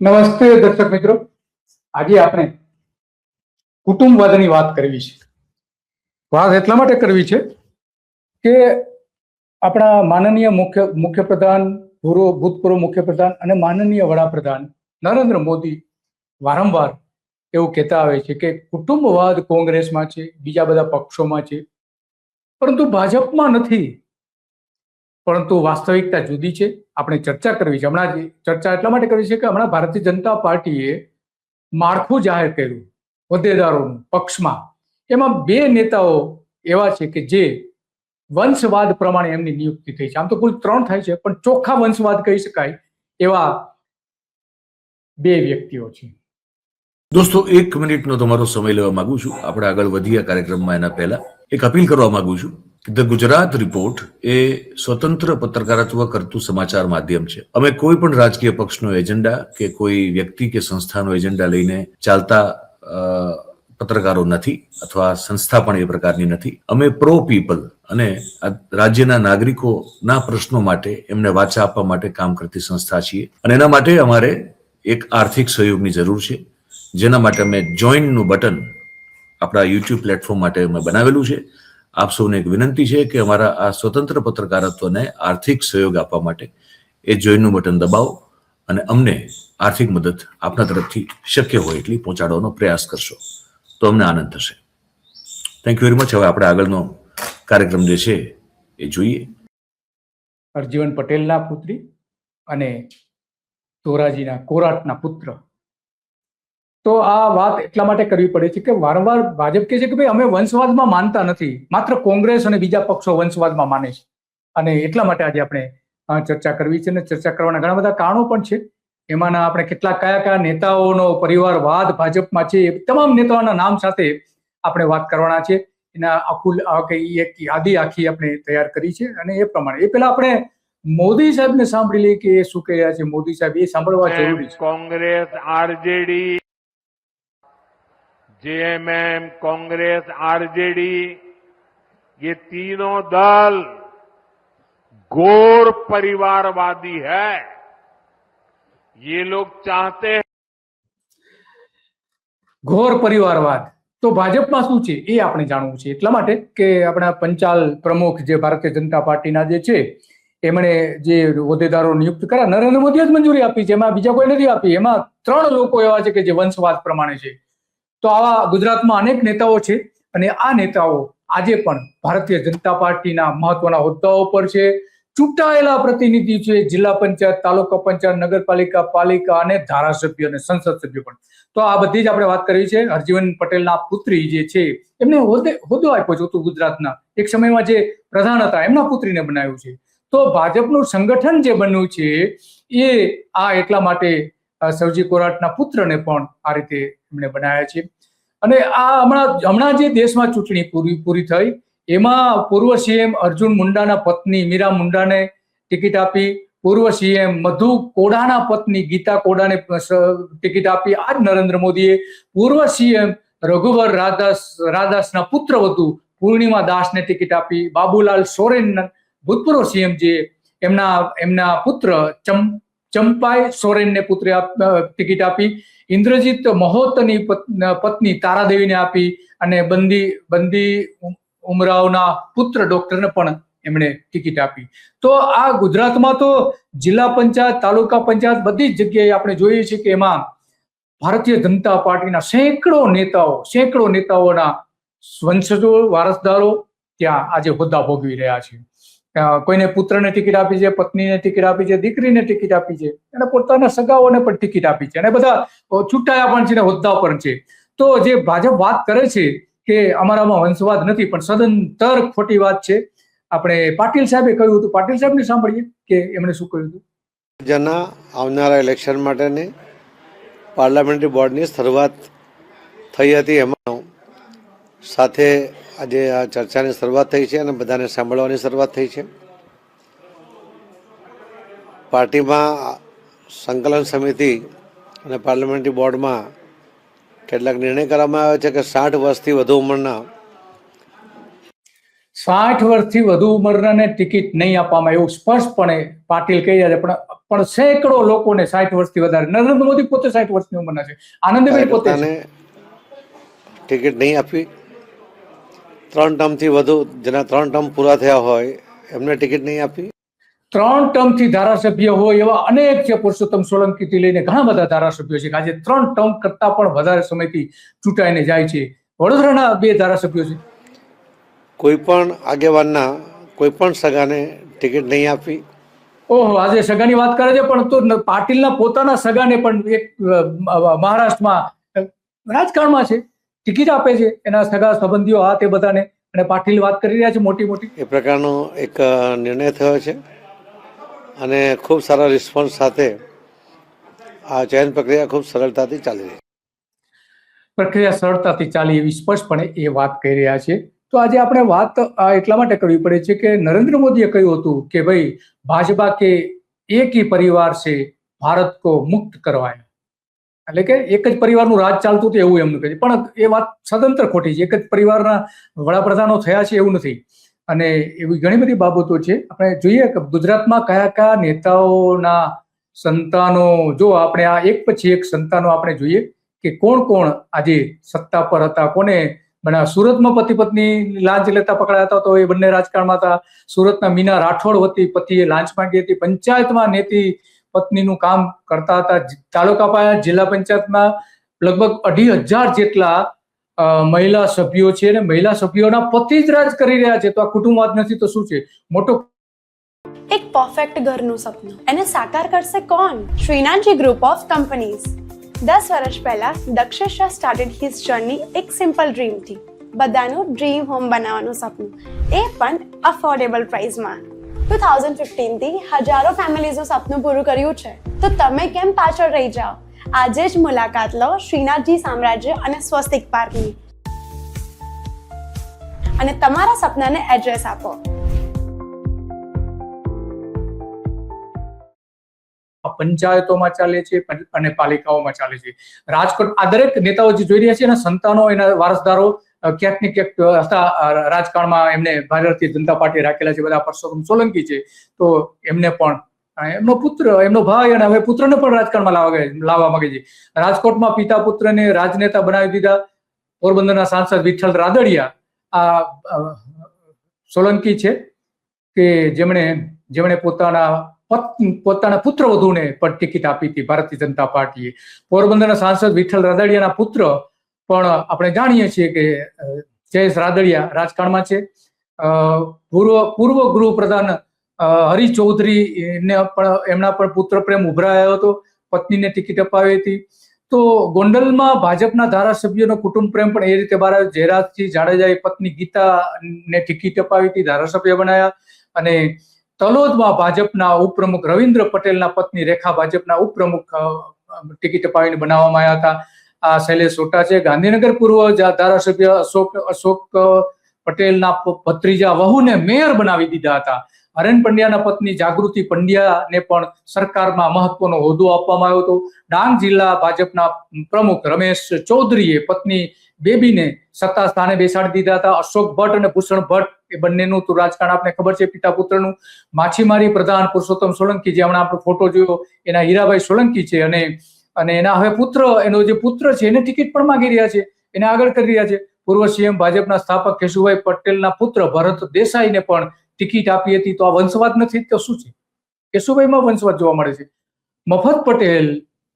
નમસ્તે દર્શક મિત્રો, આજે આપણે કુટુંબવાદની વાત કરવી છે. વાત એટલા માટે કરવી છે કે આપણા માનનીય મુખ્યપ્રધાન, ભૂતપૂર્વ મુખ્યપ્રધાન અને માનનીય વડાપ્રધાન નરેન્દ્ર મોદી વારંવાર એવું કહેતા આવે છે કે કુટુંબવાદ કોંગ્રેસમાં છે, બીજા બધા પક્ષોમાં છે, પરંતુ ભાજપમાં નથી. પરંતુ વાસ્તવિકતા જુદી છે. આપણે ચર્ચા કરવી છે. હમણાં ચર્ચા એટલા માટે કરવી છે કે હમણાં ભારતીય જનતા પાર્ટીએ માળખું જાહેર કર્યું હોદ્દેદારોનું પક્ષમાં. એમાં બે નેતાઓ એવા છે કે જે વંશવાદ પ્રમાણે એમની નિયુક્તિ થઈ છે. આમ તો કુલ 3 થાય છે, પણ ચોખ્ખા વંશવાદ કહી શકાય એવા બે વ્યક્તિઓ છે. દોસ્તો, 1 મિનિટનો તમારો સમય લેવા માંગુ છું. આપણે આગળ વધીએ કાર્યક્રમમાં એના પહેલા એક અપીલ કરવા માંગુ છું કે ધ ગુજરાત રિપોર્ટ એ સ્વતંત્ર પત્રકારત્વ કરતું સમાચાર માધ્યમ છે. અમે કોઈ પણ રાજકીય પક્ષનો એજન્ડા કે કોઈ વ્યક્તિ કે સંસ્થાનો એજન્ડા લઈને ચાલતા પત્રકારો નથી, અથવા સંસ્થા પણ એ પ્રકારની નથી. અમે પ્રો પીપલ અને રાજ્યના નાગરિકોના પ્રશ્નો માટે એમને વાચા આપવા માટે કામ કરતી સંસ્થા છીએ, અને એના માટે અમારે એક આર્થિક સહયોગની જરૂર છે. જેના માટે અમે જોઈનનું બટન આપણા યુટ્યુબ પ્લેટફોર્મ માટે અમે બનાવેલું છે. આપ સૌને એક વિનંતી છે કે અમારા આ સ્વતંત્ર પત્રકારત્વને આર્થિક સહયોગ આપવા માટે એ જોઈનનું બટન દબાવો અને અમને આર્થિક મદદ આપના તરફથી શક્ય હોય એટલી પહોંચાડવાનો પ્રયાસ કરશો તો અમને આનંદ થશે. Thank you very much. હવે આપણે આગળનો કાર્યક્રમ જે છે એ જોઈએ. હરજીવન પટેલના પુત્રી અને ધોરાજીના કોરાટના પુત્ર. તો આ વાત એટલા માટે કરવી પડે છે કે વારંવાર ભાજપ કહે છે કે ભાઈ અમે વંશવાદમાં માનતા નથી, માત્ર કોંગ્રેસ અને બીજા પક્ષો વંશવાદમાં માને છે. અને એટલા માટે આજે આપણે ચર્ચા કરવી છે, અને ચર્ચા કરવાના ઘણા બધા કારણો પણ છે. એમાંના આપણે કયા કયા નેતાઓનો પરિવારવાદ ભાજપમાં છે, એ તમામ નેતાઓના નામ સાથે આપણે વાત કરવાના છે. એના એક યાદી આખી આપણે તૈયાર કરી છે, અને એ પ્રમાણે એ પહેલા આપણે મોદી સાહેબને સાંભળી લઈએ કે એ શું કહી રહ્યા છે. મોદી સાહેબ એ સાંભળવા જરૂરી છે. Congress RJD, JMM, Congress RJD, ये तीनों दल घोर परिवारवादी है. ये लोग चाहते हैं ઘોર પરિવારવાદ. તો ભાજપમાં શું છે એ આપણે જાણવું છે. એટલા માટે કે આપણા પંચાલ પ્રમુખ જે ભારતીય જનતા પાર્ટીના જે છે, એમણે જે હોદ્દેદારો નિયુક્ત કર્યા, નરેન્દ્ર મોદીએ જ મંજૂરી આપી છે, એમાં બીજા કોઈ નથી આપી. એમાં 3 લોકો એવા છે કે જે વંશવાદ પ્રમાણે છે. તો આવા ગુજરાતમાં અનેક નેતાઓ છે, અને આ નેતાઓ આજે પણ ભારતીય જનતા પાર્ટીના મહત્વના હોદ્દાઓ પર છે. ચૂંટાયેલા પ્રતિનિધિ છે, જિલ્લા પંચાયત, તાલુકા પંચાયત, નગરપાલિકા, પાલિકા અને ધારાસભ્ય અને સંસદ સભ્ય પણ. તો આ બધી જ આપણે વાત કરવી છે. હરજીવન પટેલના પુત્રી જે છે એમને હોદ્દો આપ્યો છે ઉત્તર ગુજરાતના. એક સમયમાં જે પ્રધાન હતા એમના પુત્રીને બનાવ્યું છે. તો ભાજપનું સંગઠન જે બન્યું છે એ આ એટલા માટે સવજી કોરાટના પુત્રને પણ આ રીતે એમણે બનાવ્યા છે. અને આ હમણાં જે દેશમાં ચૂંટણી પૂરી થઈ, એમાં પૂર્વ સીએમ અર્જુન મુંડાના પત્ની મીરા મુંડાને ટિકિટ આપી, પૂર્વ સીએમ મધુ કોડાના પત્ની ગીતા કોડાને ટિકિટ આપી. આજ નરેન્દ્ર મોદીએ પૂર્વ સીએમ રઘુવર રાદાસના પુત્રવધુ પૂર્ણિમા દાસને ટિકિટ આપી. બાબુલાલ સોરેન ભૂતપૂર્વ સીએમ જે એમના પુત્ર ચંપાઈ સોરેનને ટિકિટ આપી. ઇન્દ્રજીત મહોતની પત્ની તારાદેવીને આપી, અને બંદી ઉમરાવના પુત્ર ડોક્ટરને પણ એમણે ટિકિટ આપી. તો આ ગુજરાતમાં તો જિલ્લા પંચાયત, તાલુકા પંચાયત બધી જ જગ્યાએ આપણે જોઈએ છીએ કે એમાં ભારતીય જનતા પાર્ટીના સેંકડો નેતાઓના વંશજો, વારસદારો ત્યાં આજે હોદ્દા ભોગવી રહ્યા છે. કોઈને પુત્રને ટિકિટ આપી છે, પત્નીને ટિકિટ આપી છે, દીકરીને ટિકિટ આપી છે, અને પોતાના સગાઓને પણ ટિકિટ આપી છે, અને બધા ચૂંટાયા પણ છે ને હોદ્દા પણ છે. તો જે ભાજપ વાત કરે છે કે અમારામાં વંશવાદ નથી, પણ સદંતર ખોટી વાત છે. આપણે પાટીલ સાહેબે કહ્યું હતું, પાટીલ સાહેબને સાંભળીએ કે એમણે શું કહ્યું હતું. જેના આવનારા ઇલેક્શન માટેની પાર્લામેન્ટરી બોર્ડની શરૂઆત થઈ હતી, એમાં સાથે આજે આ ચર્ચાની શરૂઆત થઈ છે અને બધાને સાંભળવાની શરૂઆત થઈ છે. પાર્ટીમાં સંકલન સમિતિ અને પાર્લામેન્ટરી બોર્ડમાં કેટલાક નિર્ણય કરવામાં આવ્યો છે કે 60 વર્ષથી વધુ ઉંમરના 60 વર્ષથી વધુ ઉંમરને ટિકિટ નહીં આપવામાં એવું સ્પષ્ટપણે પાટીલ કહી રહ્યા છે, પણ સેંકડો લોકોને 60 વર્ષથી વધારે, નરેન્દ્ર મોદી પોતે 60 વર્ષની ઉંમરના છે, આનંદીબેન પોતે છે. ટિકિટ નહીં આપવી, 3 ટર્મથી વધુ જેના 3 ટર્મ પૂરા થયા હોય એમને ટિકિટ નહીં આપવી. 3 ટર્મથી ધારાસભ્ય હોય એવા અનેક છે, પુરુષોત્તમ સોલંકીથી લઈને ઘણા બધા ધારાસભ્યો છે કે આજે 3 ટર્મ કરતા પણ વધારે સમયથી ચૂંટાઈને જાય છે. વડોદરાના 2 ધારાસભ્યો છે. કોઈ પણ આગેવાનના કોઈ પણ સગાને ટિકિટ નહીં આપવી. ઓહો, આજે સગાની વાત કરે છે, પણ તો પાટીલના પોતાના સગાને પણ એક મહારાષ્ટ્રમાં રાજકારણમાં છે, ટિકિટ આપે છે એના સગા સંબંધીઓ આ તે બધાને, અને પાટીલ વાત કરી રહ્યા છે મોટી મોટી. એ પ્રકારનો એક નિર્ણય થયો છે અને ખૂબ સારા રિસ્પોન્સ સાથે આ ચયન પ્રક્રિયા ખૂબ સરળતાથી ચાલી રહી છે. પ્રક્રિયા સરળતાથી ચાલી એવી સ્પષ્ટપણે એ વાત કહી રહ્યા છે. તો આજે આપણે વાત એટલા માટે કરવી પડે છે કે નરેન્દ્ર મોદીએ કહ્યું હતું કે ભાઈ ભાજપા કે એક ही પરિવાર से ભારત को મુક્ત કરવાય, એટલે કે એક જ પરિવારનું રાજ ચાલતું હતું એવું એમનું કહે છે, પણ એ વાત સદંતર ખોટી છે. એક જ પરિવારના વડાપ્રધાનો થયા છે એવું નથી, અને એવી ઘણી બધી બાબતો છે. આપણે જોઈએ કે ગુજરાતમાં કયા કયા નેતાઓના સંતાનો, જો આપણે આ એક પછી એક સંતાનો આપણે જોઈએ કે કોણ કોણ આજે સત્તા પર હતા, કોને બના. સુરતમાં પતિ પત્ની લાંચ લેતા પકડાયા હતા, તો એ બંને રાજકારણમાં હતા. સુરતના મીના રાઠોડ વતી પતિએ લાંચ માંગી હતી. પંચાયતમાં નેતી પત્નીનું કામ કરતા હતા. તાલુકા પાયા જિલ્લા પંચાયતમાં લગભગ 2,500 જેટલા મહિલા સભ્યો છે, અને મહિલા સભ્યોના પતિ જ રાજ કરી રહ્યા છે. તો આ કુટુંબવાદ નથી તો શું છે? મોટો એક પરફેક્ટ ઘરનું સપનું એને સાકાર કરશે કોણ? Shrinathji group of companies. 10 વર્ષ પહેલા Dakshesh Shah started his journey એક સિમ્પલ ડ્રીમથી. બધાનું ડ્રીમ હોમ બનાવવાનું સપનું, એ પણ અફોર્ડેબલ પ્રાઇસમાં. 2015 થી હજારો ફેમિલીઝનું સપનું પૂરું કર્યું છે, તો તમે કેમ પાછળ રહી જાઓ? આજે જ મુલાકાત લો શ્રીનાથજી સામ્રાજ્ય અને સ્વસ્તિક પાર્કની, અને તમારા સપનાને એડ્રેસ આપો. પંચાયતોમાં ચાલે છે અને પાલિકાઓમાં ચાલે છે. રાજકોટ આ દરેક નેતાઓ જે જોઈ રહ્યા છે એના સંતાનો, એના વારસદારો ક્યાંક ને ક્યાંક હતા રાજકારણમાં, એમને ભારતીય જનતા પાર્ટી રાખેલા છે. બધા પરસોત્તમ સોલંકી છે, તો એમને પણ એમનો પુત્ર, એમનો ભાઈ, અને હવે પુત્રને પણ રાજકારણમાં લાવવા માંગે છે. રાજકોટમાં પિતા પુત્રને રાજનેતા બનાવી દીધા. પોરબંદરના સાંસદ વિઠ્ઠલ રાદડિયા આ સોલંકી છે કે જેમણે પોતાના પુત્રવધૂને પણ ટિકિટ આપી હતી ભારતીય જનતા પાર્ટીએ. પોરબંદરના સાંસદ વિઠ્ઠલ રાદડિયાના પુત્ર પણ આપણે જાણીએ છીએ કે જયેશ રાદડિયા રાજકારણમાં છે. પૂર્વ ગૃહપ્રધાન હરીશ ચૌધરીને પણ એમના પણ પુત્ર પ્રેમ ઉભરાયો હતો, પત્નીને ટિકિટ અપાવી હતી. તો ગોંડલમાં ભાજપના ધારાસભ્યોનો કુટુંબ પ્રેમ પણ એ રીતે બહાર આવ્યો. જયરાજસિંહ જાડેજાએ પત્ની ગીતાને ટિકિટ અપાવી હતી, ધારાસભ્ય બનાવ્યા. અને તલોદમાં ભાજપના ઉપપ્રમુખ રવિન્દ્ર પટેલના પત્ની રેખા ભાજપના ઉપપ્રમુખ ટિકિટ અપાવીને બનાવવામાં આવ્યા હતા. આ શૈલેષ સોટા છે. ગાંધીનગર પૂર્વ ધારાસભ્ય અશોક પટેલના ભત્રીજા વહુને મેયર બનાવી દીધા હતા. હરેન પંડ્યાના પત્ની જાગૃતિ પંડ્યાને પણ સરકારમાં મહત્વનો હોદ્દો આપવામાં આવ્યો હતો. ડાંગ જિલ્લા ભાજપના પ્રમુખ રમેશ ચૌધરીએ પત્ની બેબીને સત્તા સ્થાને બેસાડી દીધા હતા. અશોક ભટ્ટ અને ભૂષણ ભટ્ટ એ બંનેનું તો રાજકારણ આપણે ખબર છે, પિતા પુત્રનું. માછીમારી પ્રધાન પુરુષોત્તમ સોલંકી, જે હમણાં આપણે ફોટો જોયો, એના હીરાભાઈ સોલંકી છે, અને એના હવે પુત્ર, એનો જે પુત્ર છે એને ટિકિટ પણ માંગી રહ્યા છે, એને આગળ કરી રહ્યા છે. પૂર્વ સીએમ ભાજપના સ્થાપક કેશુભાઈ પટેલના પુત્ર ભરત દેસાઈને પણ ટિકિટ આપી હતી. તો આ વંશવાદ નથી તો શું છે? કેશુભાઈમાં વંશવાદ જોવા મળે છે.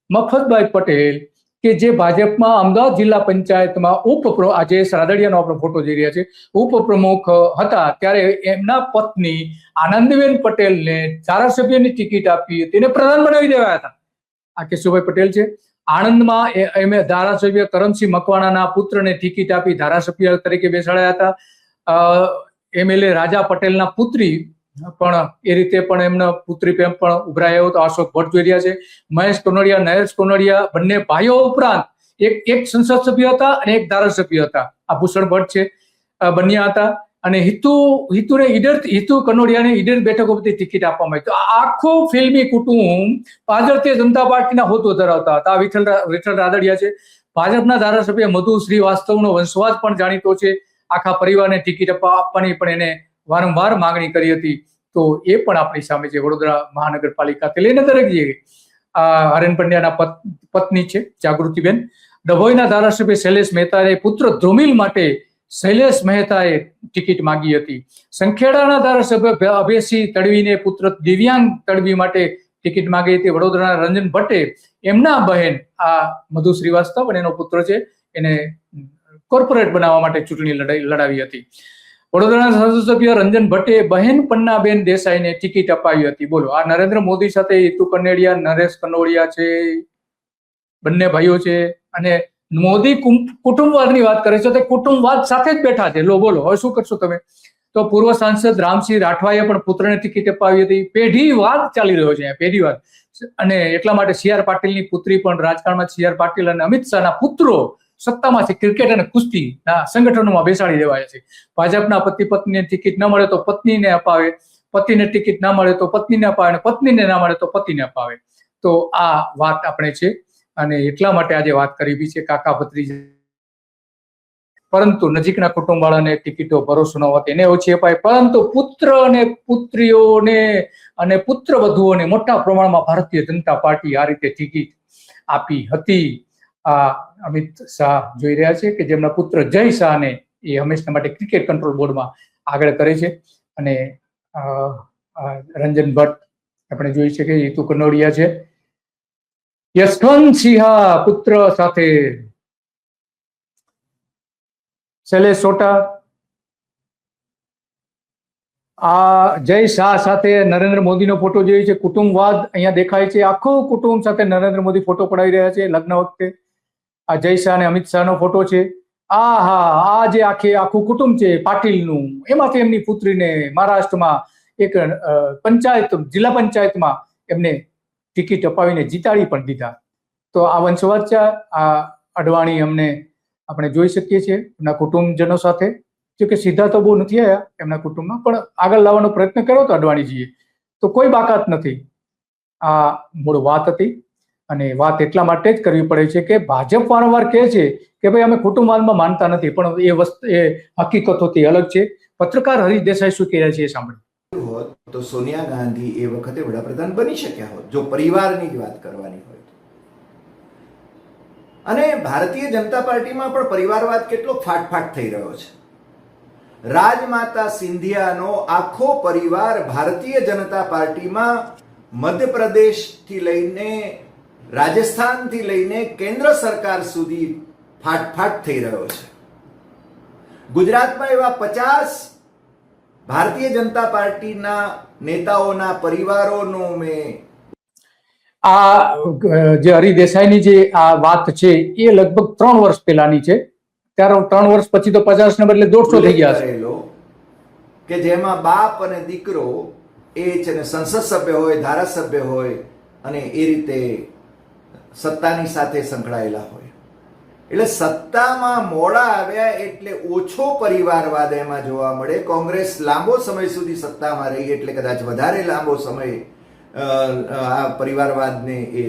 મફતભાઈ પટેલ કે જે ભાજપમાં અમદાવાદ જિલ્લા પંચાયતમાં ઉપપ્રમુખ, આજે રાદડિયાનો આપણે ફોટો જોઈ રહ્યા છે, ઉપપ્રમુખ હતા, ત્યારે એમના પત્ની આનંદીબેન પટેલને ધારાસભ્યની ટિકિટ આપી તેને પ્રધાન બનાવી દેવાયા હતા. આ કેશુભાઈ પટેલ છે. આણંદમાં એમ ધારાસભ્ય કરમસિંહ મકવાણાના પુત્રને ટિકિટ આપી ધારાસભ્ય તરીકે બેસાડ્યા હતા. એમએલએ રાજા પટેલના પુત્રી પણ એ રીતે પણ એમના પુત્રી પ્રેમ પણ ઉભરાયો હતો. અશોક ભટ્ટ જોઈ રહ્યા છે. મહેશ કનોડિયા, નરેશ કનોડિયા, બંને ભાઈઓ ઉપરાંત એક સંસદ સભ્ય હતા અને એક ધારાસભ્ય હતા. આ ભૂષણ ભટ્ટ છે, બન્યા હતા. અને હિતુ કનોડિયાને ઈડર બેઠક ઉપરથી ટિકિટ આપવામાં આવી. તો આખું ફિલ્મી કુટુંબ ભારતીય જનતા પાર્ટીના હોદ્દો ધરાવતા હતા. વિઠ્ઠલ રાદડિયા છે. ભાજપના ધારાસભ્ય મધુ શ્રીવાસ્તવનો વંશવાદ પણ જાણીતો છે. આખા પરિવારને ટિકિટ આપવાની પણ એને વારંવાર માંગણી કરી હતી. તો એ પણ આપણી સામે છે. વડોદરા મહાનગરપાલિકાથી લઈને દરેક જગ્યાએ હરેન પંડ્યાના પત્ની છે જાગૃતિબેન, ડભોઈના ધારાસભ્ય શૈલેષ મહેતાએ પુત્ર ધ્રુમિલ માટે શૈલેષ મહેતાએ ટિકિટ માંગી હતી. સંખેડાના ધારાસભ્ય અભયસિંહ તડવીને પુત્ર દિવ્યાંગ તડવી માટે ટિકિટ માંગી હતી. વડોદરાના રંજન ભટ્ટે એમના બહેન આ મધુ શ્રીવાસ્તવ અને એનો પુત્ર છે એને કોર્પોરેટ બનાવવા માટે ચૂંટણી લડાવી હતી. વડોદરાના ધારાસભ્ય રંજન ભટ્ટે બહેન પન્નાબેન દેસાઈને ટિકિટ અપાવી હતી. બોલો, આ નરેન્દ્ર મોદી સાથે હિતુ કનેડિયા, નરેશ કનોડિયા છે, બંને ભાઈઓ છે, અને મોદી કુટુંબવાદની વાત કરે છે તો કુટુંબવાદ સાથે જ બેઠા છે. લો બોલો, હવે શું કરશો તમે? તો પૂર્વ સાંસદ રામસિંહ રાઠવાએ પણ પુત્રને ટિકિટ અપાવી હતી. પેઢીવાદ ચાલી રહ્યો છે, પેઢીવાદ. અને એટલા માટે સી.આર. પાટીલની પુત્રી પણ રાજકારણમાં, સી.આર. પાટીલ અને અમિત શાહના પુત્રો સત્તામાંથી ક્રિકેટ અને કુસ્તીના સંગઠનોમાં બેસાડી દેવાય છે. ભાજપના પતિ પત્નીને ટિકિટ ન મળે તો પત્નીને અપાવે, પતિને ટિકિટ ના મળે તો પત્નીને અપાવે, અને પત્નીને ના મળે તો પતિને અપાવે. તો આ વાત આપણે છે, અને એટલા માટે આજે વાત કરી છે કાકા ભત્રીજા. પરંતુ નજીકના કુટુંબવાળાને ટિકિટો ભરોસો ન હોત એને ઓછી અપાય, પરંતુ પુત્ર અને પુત્રીઓને અને પુત્ર વધુઓને મોટા પ્રમાણમાં ભારતીય જનતા પાર્ટી આ રીતે ટિકિટ આપી હતી. આ અમિત શાહ જોઈ રહ્યા છે કે જેમના પુત્ર જય શાહને એ હંમેશા માટે ક્રિકેટ કંટ્રોલ બોર્ડમાં આગળ કરે છે. અને રંજન ભટ્ટ આપણે જોઈ છે કે હિતુ કનોડિયા છે. યશવંત સિંહા પુત્ર સાથે શૈલેષ સોટા, આ જય શાહ સાથે નરેન્દ્ર મોદીનો ફોટો જોઈએ છે. કુટુંબવાદ અહીંયા દેખાય છે. આખું કુટુંબ સાથે નરેન્દ્ર મોદી ફોટો પડાવી રહ્યા છે લગ્ન વખતે. આ જય શાહ અને અમિત શાહનો ફોટો છે. આ જે આખું કુટુંબ છે પાટીલનું, એમાંથી એમની પુત્રીને મહારાષ્ટ્રમાં એક પંચાયત, જિલ્લા પંચાયતમાં એમને ટિકિટ અપાવીને જીતાડી પણ દીધા. તો આ વંશવાદ છે. આ અડવાણી અમને આપણે જોઈ શકીએ છીએ એમના કુટુંબજનો સાથે. જોકે સીધા તો બહુ નથી આવ્યા એમના કુટુંબમાં, પણ આગળ લાવવાનો પ્રયત્ન કર્યો હતો અડવાણીજીએ, તો કોઈ બાકાત નથી. આ મૂળ વાત હતી, અને વાત એટલા માટે જ કરવી પડે છે કે ભાજપ વારંવાર કહે છે કે ભાઈ અમે કુટુંબવાદમાં માનતા નથી, પણ એ વસ્તુ એ હકીકતોથી અલગ છે. પત્રકાર હરીશ દેસાઈ શું કહે છે એ સાંભળીએ. હોત તો સોનિયા ગાંધી એ વખતે વડાપ્રધાન બની શક્યા હોત, જો પરિવારની જ વાત કરવાની હોય. અને ભારતીય જનતા પાર્ટીમાં પણ પરિવારવાદ કેટલો ફાટફાટ થઈ રહ્યો છે. રાજમાતા સિંધિયાનો આખો પરિવાર ભારતીય જનતા પાર્ટીમાં મધ્યપ્રદેશથી લઈને રાજસ્થાનથી લઈને કેન્દ્ર સરકાર સુધી ફાટફાટ થઈ રહ્યો છે. ગુજરાતમાં એવા 50 ભારતીય જનતા પાર્ટીના નેતાઓના પરિવારોનો મેં આ જે હરી દેસાઈની જે આ વાત છે એ લગભગ 3 વર્ષ પહેલાની છે. ત્યારે 3 વર્ષ પછી તો 50 ને બદલે 150 થઈ ગયા છે. કે જેમાં બાપ અને દીકરો એ છે ને સંસદ સભ્ય હોય, ધારાસભ્ય હોય, અને એ રીતે સત્તાની સાથે સંકળાયેલા હોય. એટલે સત્તામાં મોડા આવ્યા એટલે ઓછો પરિવારવાદ એમાં જોવા મળે. કોંગ્રેસ લાંબો સમય સુધી સત્તામાં રહી એટલે કદાચ વધારે લાંબો સમય આ પરિવારવાદને એ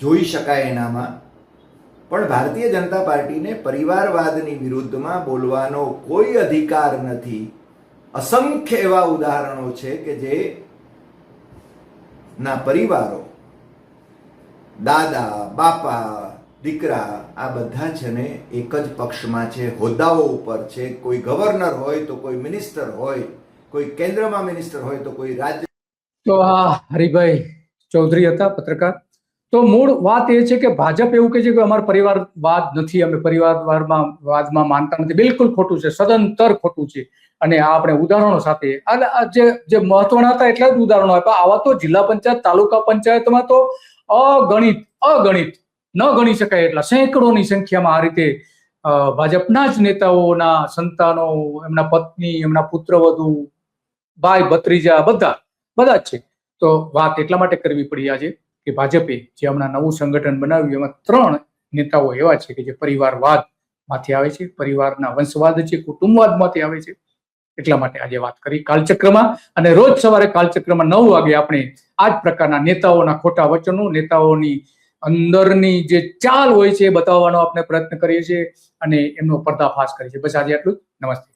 જોઈ શકાય એનામાં. પણ ભારતીય જનતા પાર્ટીને પરિવારવાદની વિરુદ્ધમાં બોલવાનો કોઈ અધિકાર નથી. અસંખ્ય એવા ઉદાહરણો છે કે જે ના પરિવારો, દાદા, બાપા, દીકરા, આ બધા છે ને એક જ પક્ષમાં છે, હોદ્દાઓ ઉપર છે. કોઈ ગવર્નર હોય તો કોઈ મિનિસ્ટર હોય, કોઈ કેન્દ્રમાં મિનિસ્ટર હોય તો કોઈ રાજ્ય. તો આ હરિભાઈ ચૌધરી હતા પત્રકાર. તો મૂળ વાત એ છે કે ભાજપ એવું કહે છે કે અમારો પરિવારવાદ નથી, અમે પરિવારવાદમાં માનતા નથી. બિલકુલ ખોટું છે, સદંતર ખોટું છે. અને આ આપણે ઉદાહરણો સાથે જે મહત્વના હતા એટલા જ ઉદાહરણો આપ્યા. આવા તો જિલ્લા પંચાયત, તાલુકા પંચાયતમાં તો અગણિત ન ગણી શકાય એટલા સેંકડોની સંખ્યામાં આ રીતે ભાજપના જ નેતાઓના સંતાનો, એમના પત્ની, એમના પુત્રવધુ, ભાઈ ભત્રીજા બધા જ છે. તો વાત એટલા માટે કરવી પડી આજે કે ભાજપે જે હમણાં નવું સંગઠન બનાવ્યું એમાં 3 નેતાઓ એવા છે કે જે પરિવારવાદ માંથી આવે છે, પરિવારના વંશવાદ છે, કુટુંબવાદમાંથી આવે છે. એટલા માટે આજે વાત કરી કાલચક્રમાં. અને રોજ સવારે કાલચક્રમાં 9 વાગે આપણે આ જ પ્રકારના નેતાઓના ખોટા વચનો, નેતાઓની અંદરની જે ચાલ હોય છે એ બતાવવાનો આપણે પ્રયત્ન કરીએ છીએ અને એમનો પર્દાફાશ કરીએ છીએ. બસ આજે આટલું જ. નમસ્તે.